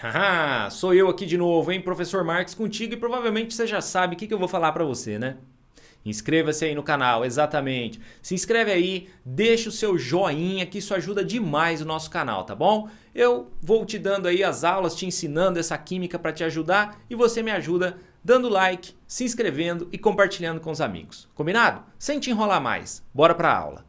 Haha, sou eu aqui de novo, hein? Professor Marques contigo e provavelmente você já sabe o que eu vou falar pra você, né? Inscreva-se aí no canal, exatamente. Se inscreve aí, deixa o seu joinha que isso ajuda demais o nosso canal, tá bom? Eu vou te dando aí as aulas, te ensinando essa química pra te ajudar e você me ajuda dando like, se inscrevendo e compartilhando com os amigos. Combinado? Sem te enrolar mais, bora pra aula.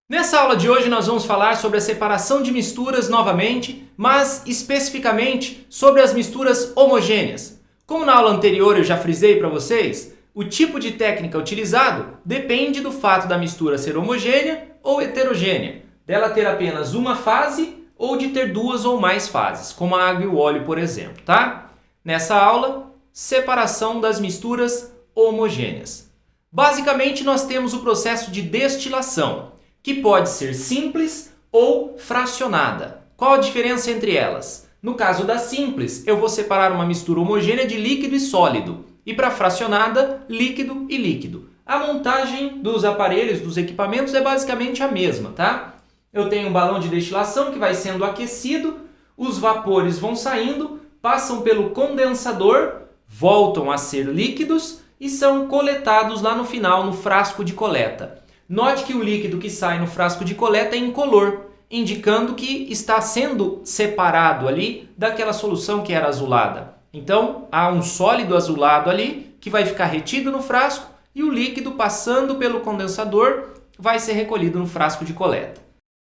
Nessa aula de hoje nós vamos falar sobre a separação de misturas novamente, mas especificamente sobre as misturas homogêneas. Como na aula anterior eu já frisei para vocês, o tipo de técnica utilizado depende do fato da mistura ser homogênea ou heterogênea, dela ter apenas uma fase ou de ter duas ou mais fases, como a água e o óleo, por exemplo, tá? Nessa aula, separação das misturas homogêneas. Basicamente nós temos o processo de destilação, que pode ser simples ou fracionada. Qual a diferença entre elas? No caso da simples, eu vou separar uma mistura homogênea de líquido e sólido, e para fracionada, líquido e líquido. A montagem dos aparelhos, dos equipamentos é basicamente a mesma, tá? Eu tenho um balão de destilação que vai sendo aquecido, os vapores vão saindo, passam pelo condensador, voltam a ser líquidos e são coletados lá no final no frasco de coleta. Note que o líquido que sai no frasco de coleta é incolor, indicando que está sendo separado ali daquela solução que era azulada. Então, há um sólido azulado ali que vai ficar retido no frasco e o líquido passando pelo condensador vai ser recolhido no frasco de coleta.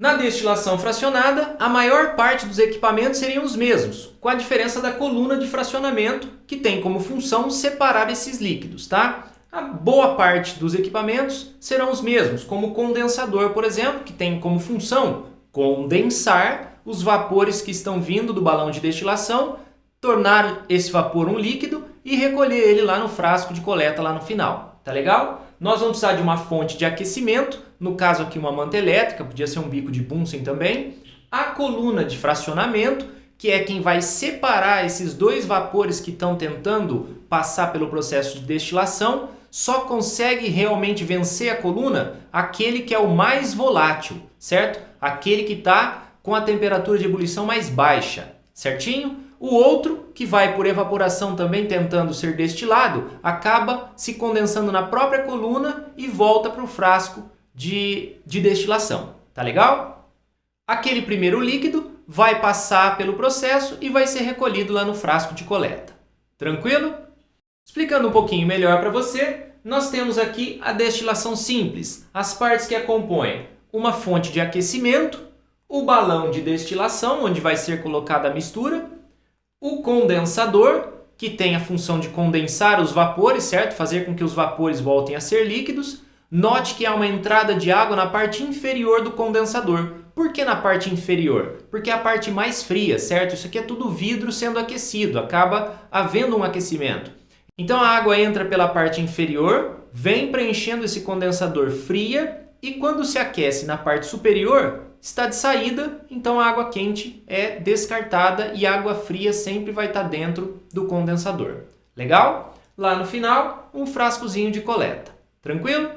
Na destilação fracionada, a maior parte dos equipamentos seriam os mesmos, com a diferença da coluna de fracionamento, que tem como função separar esses líquidos, tá? A boa parte dos equipamentos serão os mesmos, como o condensador, por exemplo, que tem como função condensar os vapores que estão vindo do balão de destilação, tornar esse vapor um líquido e recolher ele lá no frasco de coleta lá no final. Tá legal? Nós vamos precisar de uma fonte de aquecimento, no caso aqui uma manta elétrica, podia ser um bico de Bunsen também. A coluna de fracionamento, que é quem vai separar esses dois vapores que estão tentando passar pelo processo de destilação. Só consegue realmente vencer a coluna aquele que é o mais volátil, certo? Aquele que está com a temperatura de ebulição mais baixa, certinho? O outro, que vai por evaporação também tentando ser destilado, acaba se condensando na própria coluna e volta para o frasco de destilação, tá legal? Aquele primeiro líquido vai passar pelo processo e vai ser recolhido lá no frasco de coleta. Tranquilo? Explicando um pouquinho melhor para você, nós temos aqui a destilação simples, as partes que a compõem: uma fonte de aquecimento, o balão de destilação, onde vai ser colocada a mistura, o condensador, que tem a função de condensar os vapores, certo? Fazer com que os vapores voltem a ser líquidos. Note que há uma entrada de água na parte inferior do condensador. Por que na parte inferior? Porque é a parte mais fria, certo? Isso aqui é tudo vidro sendo aquecido, acaba havendo um aquecimento. Então a água entra pela parte inferior, vem preenchendo esse condensador fria e quando se aquece na parte superior, está de saída, então a água quente é descartada e a água fria sempre vai estar dentro do condensador. Legal? Lá no final, um frascozinho de coleta. Tranquilo?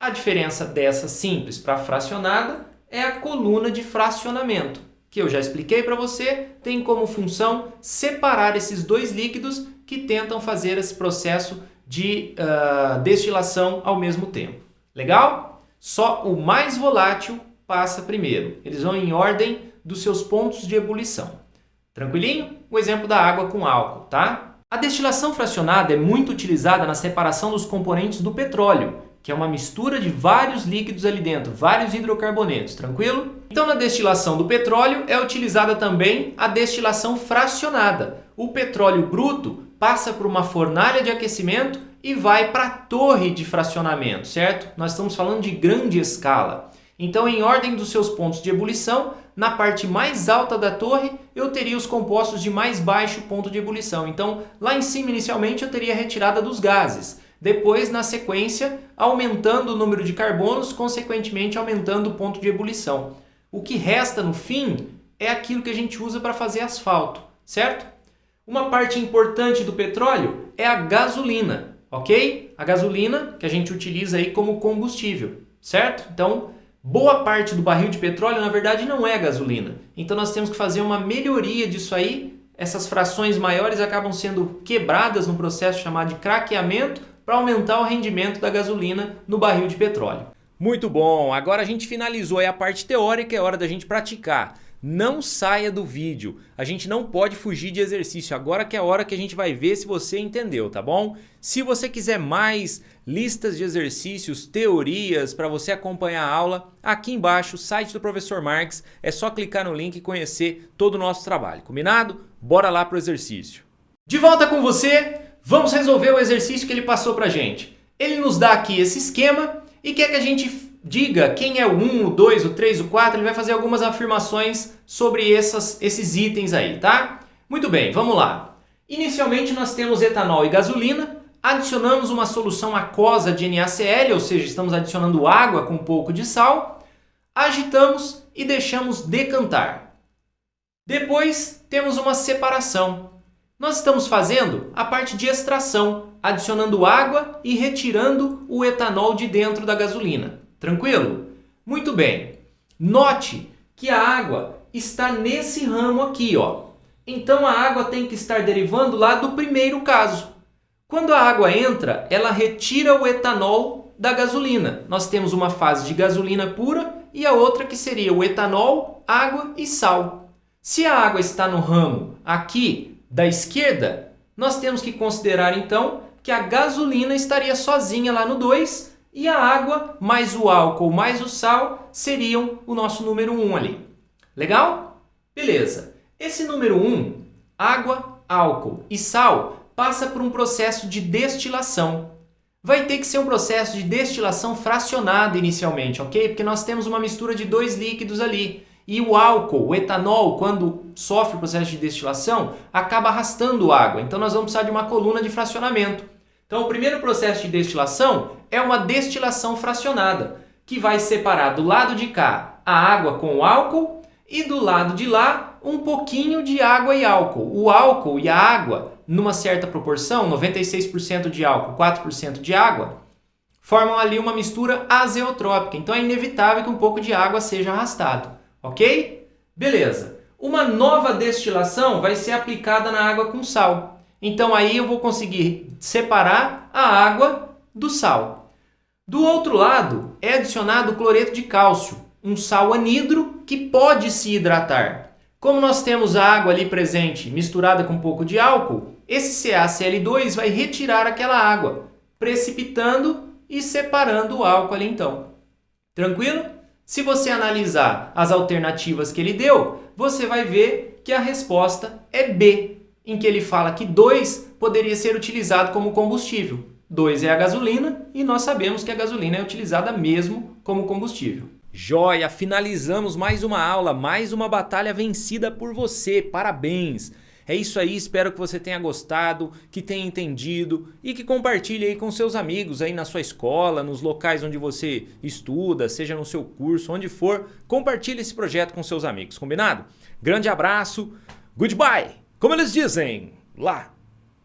A diferença dessa simples para a fracionada é a coluna de fracionamento, que eu já expliquei para você, tem como função separar esses dois líquidos que tentam fazer esse processo de destilação ao mesmo tempo. Legal? Só o mais volátil passa primeiro. Eles vão em ordem dos seus pontos de ebulição. Tranquilinho? O exemplo da água com álcool, tá? A destilação fracionada é muito utilizada na separação dos componentes do petróleo, que é uma mistura de vários líquidos ali dentro, vários hidrocarbonetos, tranquilo? Então na destilação do petróleo é utilizada também a destilação fracionada. O petróleo bruto passa por uma fornalha de aquecimento e vai para a torre de fracionamento, certo? Nós estamos falando de grande escala. Então, em ordem dos seus pontos de ebulição, na parte mais alta da torre, eu teria os compostos de mais baixo ponto de ebulição. Então, lá em cima, inicialmente, eu teria a retirada dos gases. Depois, na sequência, aumentando o número de carbonos, consequentemente aumentando o ponto de ebulição. O que resta no fim é aquilo que a gente usa para fazer asfalto, certo? Uma parte importante do petróleo é a gasolina, ok? A gasolina que a gente utiliza aí como combustível, certo? Então, boa parte do barril de petróleo, na verdade, não é gasolina. Então, nós temos que fazer uma melhoria disso aí essas frações maiores acabam sendo quebradas no processo chamado de craqueamento para aumentar o rendimento da gasolina no barril de petróleo. Muito bom, agora a gente finalizou aí a parte teórica, é hora da gente praticar. Não saia do vídeo, a gente não pode fugir de exercício, agora que é a hora que a gente vai ver se você entendeu, tá bom? Se você quiser mais listas de exercícios, teorias para você acompanhar a aula, aqui embaixo o site do Professor Marques, é só clicar no link e conhecer todo o nosso trabalho, combinado? Bora lá pro exercício. De volta com você, vamos resolver o exercício que ele passou pra gente. Ele nos dá aqui esse esquema e quer que a gente diga quem é o 1, o 2, o 3, o 4, ele vai fazer algumas afirmações sobre esses itens aí, tá? Muito bem, vamos lá. Inicialmente nós temos etanol e gasolina, adicionamos uma solução aquosa de NaCl, ou seja, estamos adicionando água com um pouco de sal, agitamos e deixamos decantar. Depois temos uma separação. Nós estamos fazendo a parte de extração, adicionando água e retirando o etanol de dentro da gasolina. Tranquilo? Muito bem. Note que a água está nesse ramo aqui, ó. Então a água tem que estar derivando lá do primeiro caso. Quando a água entra, ela retira o etanol da gasolina. Nós temos uma fase de gasolina pura e a outra que seria o etanol, água e sal. Se a água está no ramo aqui da esquerda, nós temos que considerar então que a gasolina estaria sozinha lá no 2 e a água mais o álcool mais o sal seriam o nosso número 1 ali. Legal? Beleza. Esse número 1, água, álcool e sal, passa por um processo de destilação. Vai ter que ser um processo de destilação fracionada inicialmente, ok? Porque nós temos uma mistura de dois líquidos ali. E o álcool, o etanol, quando sofre o processo de destilação, acaba arrastando água. Então nós vamos precisar de uma coluna de fracionamento. Então o primeiro processo de destilação é uma destilação fracionada, que vai separar do lado de cá a água com o álcool e do lado de lá um pouquinho de água e álcool. O álcool e a água, numa certa proporção, 96% de álcool, 4% de água, formam ali uma mistura azeotrópica. Então é inevitável que um pouco de água seja arrastado. Ok? Beleza. Uma nova destilação vai ser aplicada na água com sal. Então aí eu vou conseguir separar a água do sal. Do outro lado é adicionado cloreto de cálcio, um sal anidro que pode se hidratar. Como nós temos a água ali presente misturada com um pouco de álcool, esse CaCl2 vai retirar aquela água, precipitando e separando o álcool ali então. Tranquilo? Se você analisar as alternativas que ele deu, você vai ver que a resposta é B, em que ele fala que 2 poderia ser utilizado como combustível. 2 é a gasolina e nós sabemos que a gasolina é utilizada mesmo como combustível. Joia! Finalizamos mais uma aula, mais uma batalha vencida por você. Parabéns! É isso aí, espero que você tenha gostado, que tenha entendido e que compartilhe aí com seus amigos aí na sua escola, nos locais onde você estuda, seja no seu curso, onde for, compartilhe esse projeto com seus amigos, combinado? Grande abraço, goodbye! Como eles dizem lá